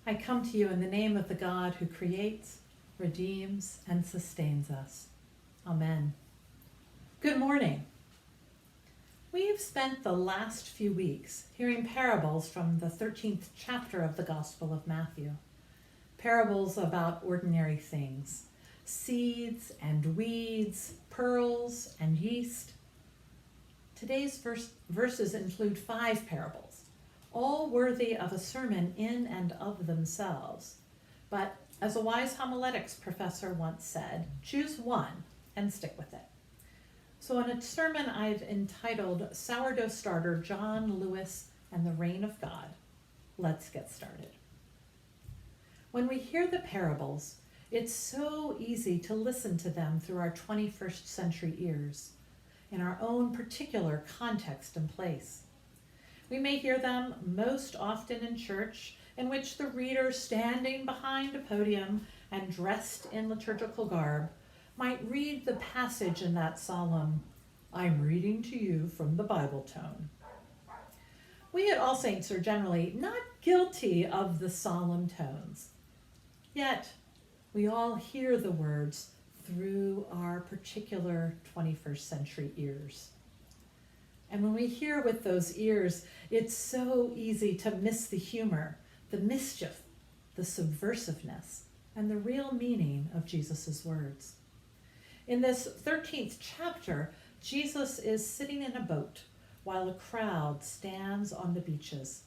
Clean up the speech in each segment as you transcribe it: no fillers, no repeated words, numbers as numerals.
I come to you in the name of the God who creates, redeems, and sustains us. Amen. Good morning. We've spent the last few weeks hearing parables from the 13th chapter of the Gospel of Matthew. Parables about ordinary things, seeds and weeds, pearls and yeast. Today's verses include 5 parables, all worthy of a sermon in and of themselves. But as a wise homiletics professor once said, choose one and stick with it. So in a sermon I've entitled Sourdough Starter, John Lewis and the Reign of God, let's get started. When we hear the parables, it's so easy to listen to them through our 21st century ears, in our own particular context and place. We may hear them most often in church, in which the reader standing behind a podium and dressed in liturgical garb might read the passage in that solemn, "I'm reading to you from the Bible" tone. We at All Saints are generally not guilty of the solemn tones. Yet, we all hear the words through our particular 21st century ears. And when we hear with those ears, it's so easy to miss the humor, the mischief, the subversiveness, and the real meaning of Jesus' words. In this 13th chapter, Jesus is sitting in a boat while a crowd stands on the beaches.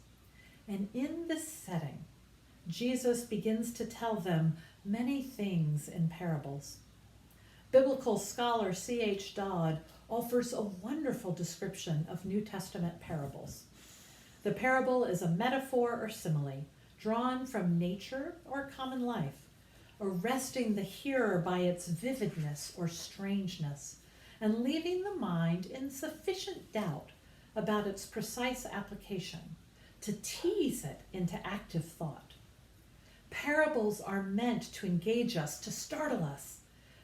And in this setting, Jesus begins to tell them many things in parables. Biblical scholar C.H. Dodd offers a wonderful description of New Testament parables. The parable is a metaphor or simile drawn from nature or common life, arresting the hearer by its vividness or strangeness, and leaving the mind in sufficient doubt about its precise application to tease it into active thought. Parables are meant to engage us, to startle us,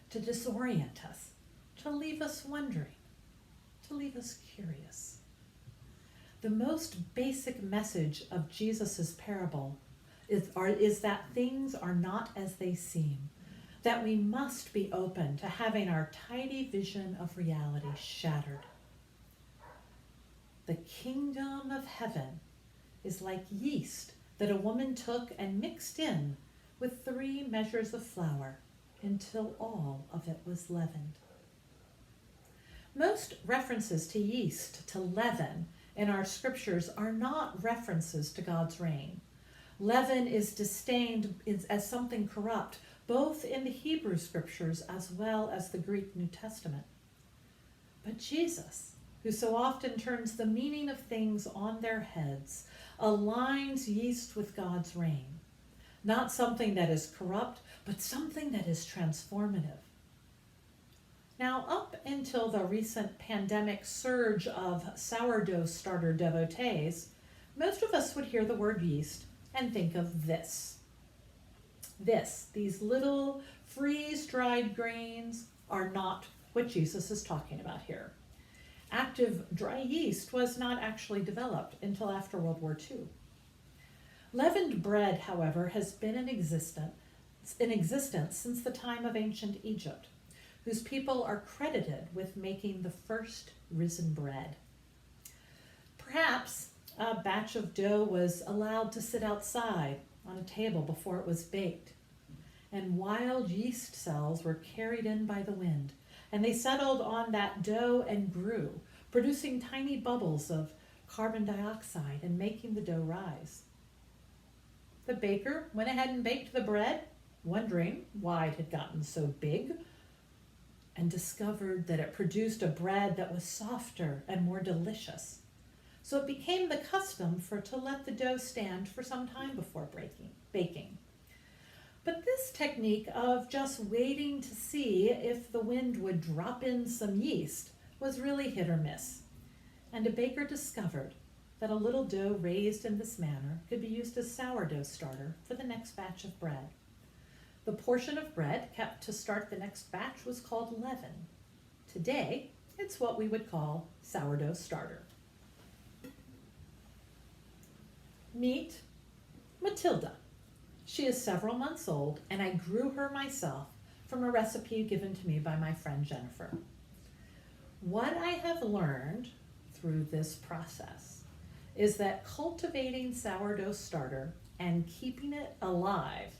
to disorient us, to leave us wondering, to leave us curious. The most basic message of Jesus' parable is that things are not as they seem, that we must be open to having our tidy vision of reality shattered. The kingdom of heaven is like yeast that a woman took and mixed in with 3 measures of flour until all of it was leavened. Most references to yeast, to leaven, in our scriptures are not references to God's reign. Leaven is disdained as something corrupt, both in the Hebrew scriptures as well as the Greek New Testament. But Jesus, who so often turns the meaning of things on their heads, aligns yeast with God's reign. Not something that is corrupt, but something that is transformative. Now, up until the recent pandemic surge of sourdough starter devotees, most of us would hear the word yeast and think of this. These little freeze-dried grains are not what Jesus is talking about here. Active dry yeast was not actually developed until after World War II. Leavened bread, however, has been in existence since the time of ancient Egypt, whose people are credited with making the first risen bread. Perhaps a batch of dough was allowed to sit outside on a table before it was baked, and wild yeast cells were carried in by the wind, and they settled on that dough and grew, producing tiny bubbles of carbon dioxide and making the dough rise. The baker went ahead and baked the bread, wondering why it had gotten so big, and discovered that it produced a bread that was softer and more delicious. So it became the custom to let the dough stand for some time before baking. But this technique of just waiting to see if the wind would drop in some yeast was really hit or miss. And a baker discovered that a little dough raised in this manner could be used as sourdough starter for the next batch of bread. The portion of bread kept to start the next batch was called leaven. Today, it's what we would call sourdough starter. Meet Matilda, She is several months old, and I grew her myself from a recipe given to me by my friend Jennifer. What I have learned through this process is that cultivating sourdough starter and keeping it alive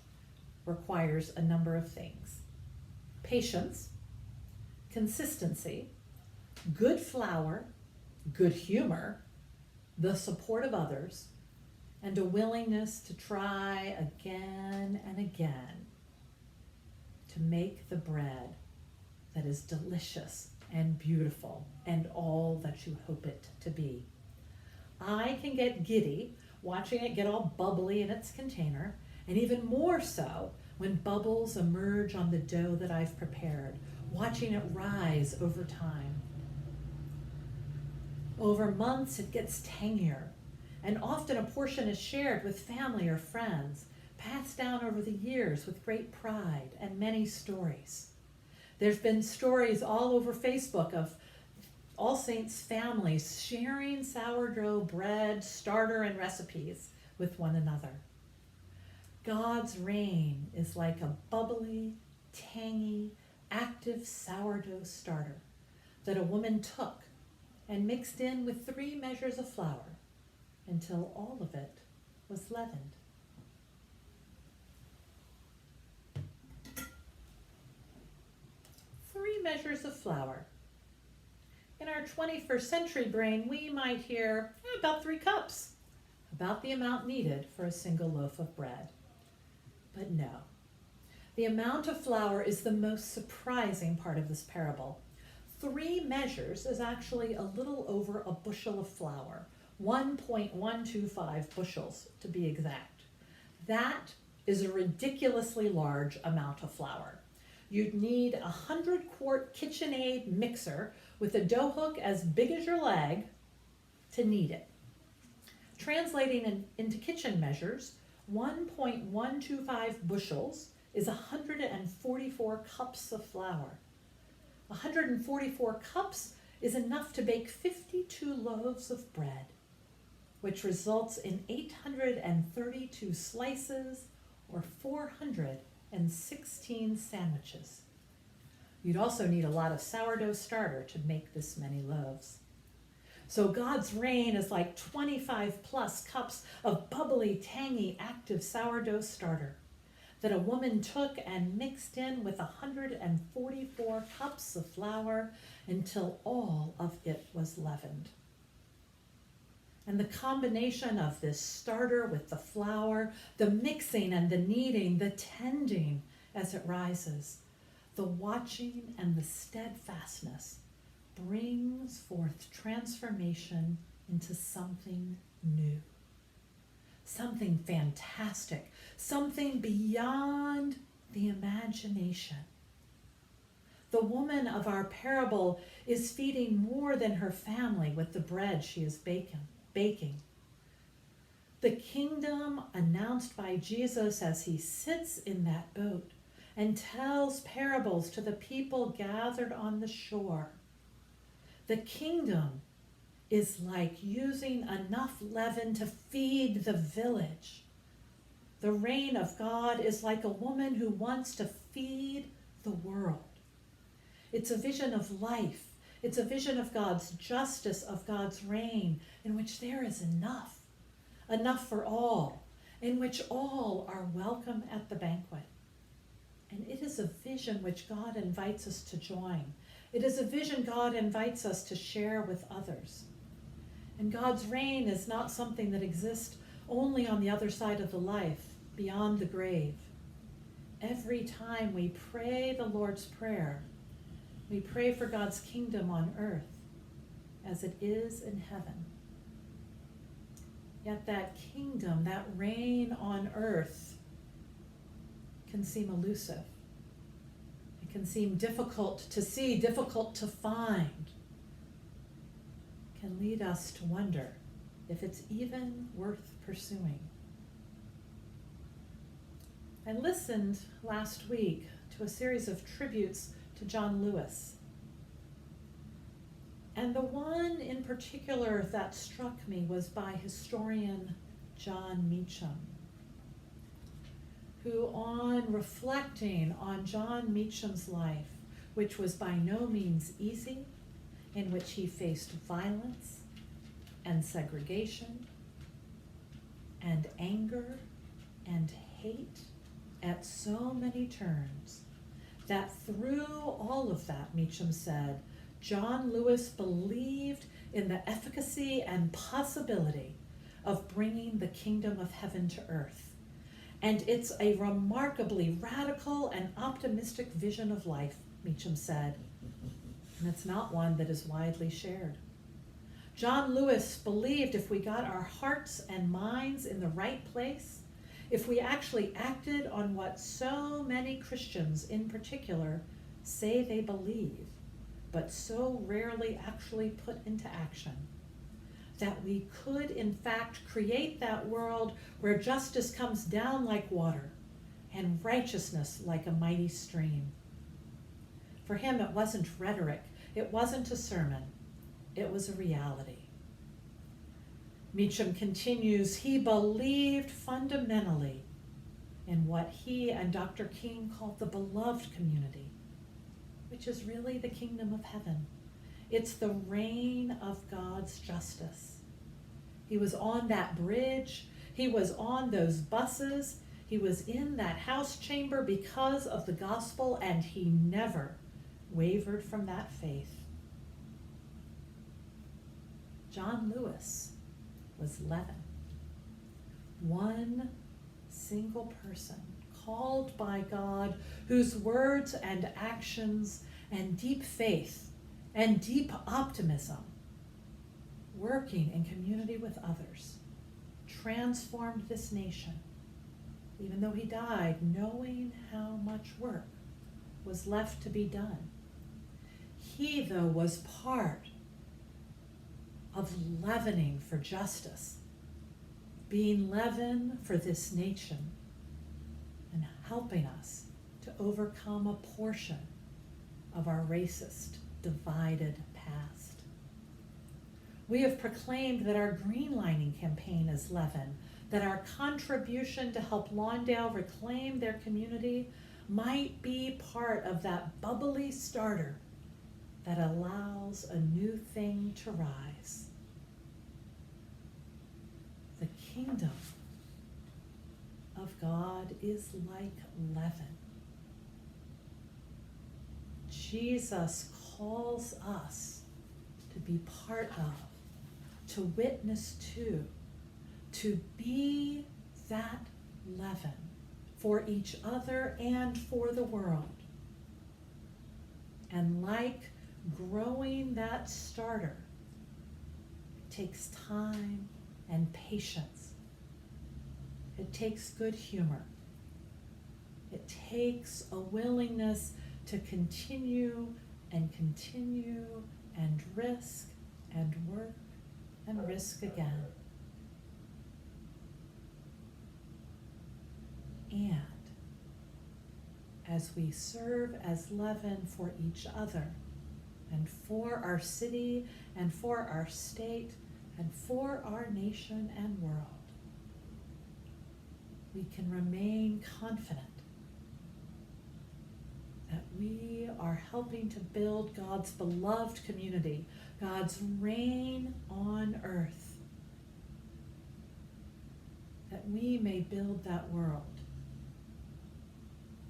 requires a number of things: patience, consistency, good flour, good humor, the support of others, and a willingness to try again and again to make the bread that is delicious and beautiful and all that you hope it to be. I can get giddy watching it get all bubbly in its container, and even more so when bubbles emerge on the dough that I've prepared, watching it rise over time. Over months, it gets tangier, and often a portion is shared with family or friends, passed down over the years with great pride and many stories. There's been stories all over Facebook of All Saints families sharing sourdough bread, starter, and recipes with one another. God's reign is like a bubbly, tangy, active sourdough starter that a woman took and mixed in with 3 measures of flour until all of it was leavened. Three measures of flour. In our 21st century brain, we might hear about 3 cups, about the amount needed for a single loaf of bread. But no, the amount of flour is the most surprising part of this parable. 3 measures is actually a little over a bushel of flour, 1.125 bushels to be exact. That is a ridiculously large amount of flour. You'd need a 100-quart KitchenAid mixer with a dough hook as big as your leg to knead it. Translating into kitchen measures, 1.125 bushels is 144 cups of flour. 144 cups is enough to bake 52 loaves of bread, which results in 832 slices or 416 sandwiches. You'd also need a lot of sourdough starter to make this many loaves. So God's reign is like 25 plus cups of bubbly, tangy, active sourdough starter that a woman took and mixed in with 144 cups of flour until all of it was leavened. And the combination of this starter with the flour, the mixing and the kneading, the tending as it rises, the watching and the steadfastness brings forth transformation into something new, something fantastic, something beyond the imagination. The woman of our parable is feeding more than her family with the bread she is baking. The kingdom announced by Jesus as he sits in that boat and tells parables to the people gathered on the shore. The kingdom is like using enough leaven to feed the village. The reign of God is like a woman who wants to feed the world. It's a vision of life. It's a vision of God's justice, of God's reign, in which there is enough for all, in which all are welcome at the banquet. And it is a vision which God invites us to join. It is a vision God invites us to share with others. And God's reign is not something that exists only on the other side of the life, beyond the grave. Every time we pray the Lord's Prayer, we pray for God's kingdom on earth as it is in heaven. Yet that kingdom, that reign on earth, can seem elusive. It can seem difficult to see, difficult to find. It can lead us to wonder if it's even worth pursuing. I listened last week to a series of tributes to John Lewis. And the one in particular that struck me was by historian John Meacham. who, on reflecting on John Meacham's life, which was by no means easy, in which he faced violence and segregation and anger and hate at so many turns, that through all of that, Meacham said, John Lewis believed in the efficacy and possibility of bringing the kingdom of heaven to earth. And it's a remarkably radical and optimistic vision of life, Meacham said, and it's not one that is widely shared. John Lewis believed if we got our hearts and minds in the right place, if we actually acted on what so many Christians in particular say they believe, but so rarely actually put into action, that we could in fact create that world where justice comes down like water and righteousness like a mighty stream. For him, it wasn't rhetoric, it wasn't a sermon, it was a reality. Meacham continues, he believed fundamentally in what he and Dr. King called the beloved community, which is really the kingdom of heaven. It's the reign of God's justice. He was on that bridge, he was on those buses, he was in that house chamber because of the gospel, and he never wavered from that faith. John Lewis was leaven. One single person called by God, whose words and actions and deep faith and deep optimism, working in community with others, transformed this nation, even though he died knowing how much work was left to be done. He, though, was part of leavening for justice, being leaven for this nation, and helping us to overcome a portion of our racist, divided past. We have proclaimed that our greenlining campaign is leaven, that our contribution to help Lawndale reclaim their community might be part of that bubbly starter that allows a new thing to rise. The kingdom of God is like leaven. Jesus calls us to be part of, to witness to be that leaven for each other and for the world. And like growing that starter, it takes time and patience. It takes good humor. It takes a willingness to continue and risk and work and risk again. And as we serve as leaven for each other and for our city and for our state and for our nation and world, we can remain confident that we are helping to build God's beloved community, God's reign on earth, that we may build that world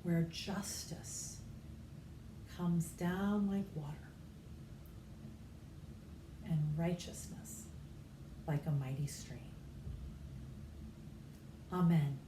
where justice comes down like water and righteousness like a mighty stream. Amen.